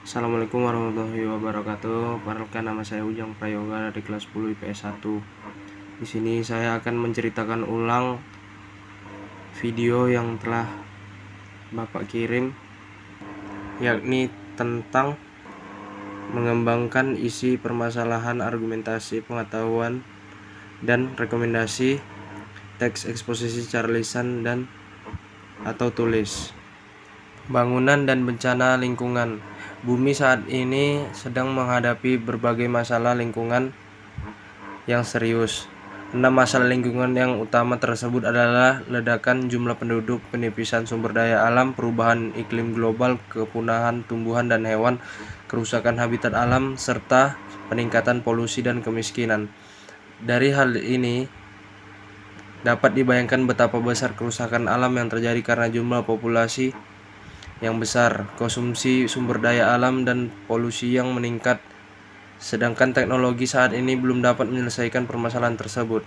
Assalamualaikum warahmatullahi wabarakatuh. Perkenalkan, nama saya Ujang Prayoga dari kelas 10 IPS 1. Di sini saya akan menceritakan ulang video yang telah Bapak kirim, yakni tentang mengembangkan isi permasalahan argumentasi pengetahuan dan rekomendasi teks eksposisi secara lisan dan atau tulis. Bangunan dan bencana lingkungan. Bumi saat ini sedang menghadapi berbagai masalah lingkungan yang serius. 6 masalah lingkungan yang utama tersebut adalah ledakan jumlah penduduk, penipisan sumber daya alam, perubahan iklim global, kepunahan tumbuhan dan hewan, kerusakan habitat alam, serta peningkatan polusi dan kemiskinan. Dari hal ini dapat dibayangkan betapa besar kerusakan alam yang terjadi karena jumlah populasi yang besar, konsumsi sumber daya alam, dan polusi yang meningkat, sedangkan teknologi saat ini belum dapat menyelesaikan permasalahan tersebut.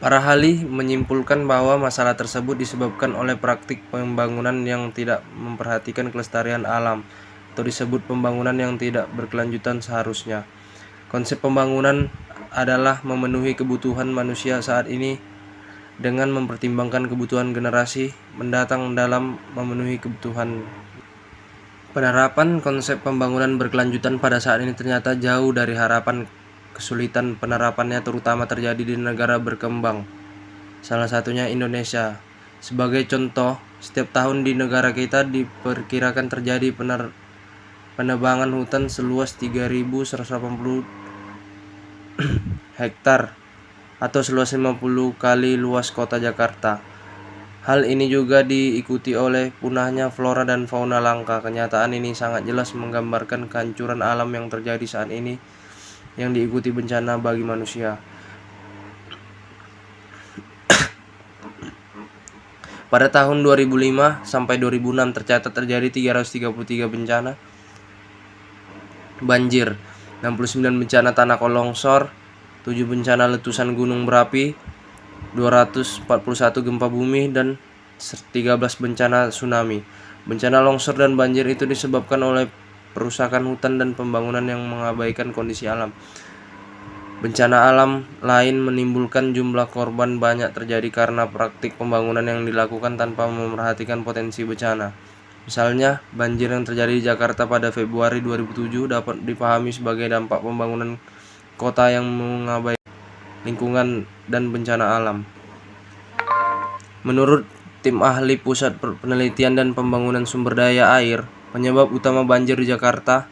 Para ahli menyimpulkan bahwa masalah tersebut disebabkan oleh praktik pembangunan yang tidak memperhatikan kelestarian alam, atau disebut pembangunan yang tidak berkelanjutan seharusnya. Konsep pembangunan adalah memenuhi kebutuhan manusia saat ini dengan mempertimbangkan kebutuhan generasi mendatang dalam memenuhi kebutuhan. Penerapan konsep pembangunan berkelanjutan pada saat ini ternyata jauh dari harapan. Kesulitan penerapannya terutama terjadi di negara berkembang, salah satunya Indonesia. Sebagai contoh, setiap tahun di negara kita diperkirakan terjadi penebangan hutan seluas 3.180 hektar atau seluas 50 kali luas kota Jakarta. Hal ini juga diikuti oleh punahnya flora dan fauna langka. Kenyataan ini sangat jelas menggambarkan kehancuran alam yang terjadi saat ini yang diikuti bencana bagi manusia. Pada tahun 2005 sampai 2006 tercatat terjadi 333 bencana banjir, 69 bencana tanah longsor, 7 bencana letusan gunung berapi, 241 gempa bumi, dan 13 bencana tsunami. Bencana longsor dan banjir itu disebabkan oleh perusakan hutan dan pembangunan yang mengabaikan kondisi alam. Bencana alam lain menimbulkan jumlah korban banyak terjadi karena praktik pembangunan yang dilakukan tanpa memperhatikan potensi bencana. Misalnya, banjir yang terjadi di Jakarta pada Februari 2007 dapat dipahami sebagai dampak pembangunan kota yang mengabaikan lingkungan dan bencana alam. Menurut tim ahli Pusat Penelitian dan Pembangunan Sumber Daya Air, penyebab utama banjir di Jakarta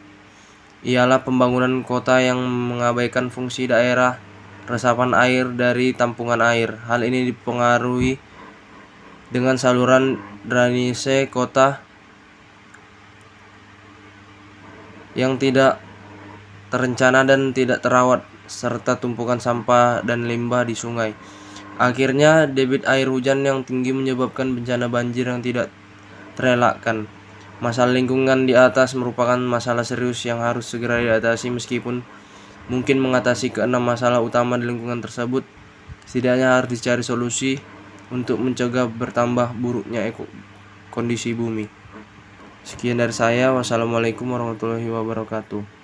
ialah pembangunan kota yang mengabaikan fungsi daerah resapan air dari tampungan air. Hal ini dipengaruhi dengan saluran drainase kota yang tidak terencana dan tidak terawat, serta tumpukan sampah dan limbah di sungai. Akhirnya, debit air hujan yang tinggi menyebabkan bencana banjir yang tidak terelakkan. Masalah lingkungan di atas merupakan masalah serius yang harus segera diatasi. Meskipun mungkin mengatasi keenam masalah utama di lingkungan tersebut, setidaknya harus dicari solusi untuk mencegah bertambah buruknya kondisi bumi. Sekian dari saya. Wassalamualaikum warahmatullahi wabarakatuh.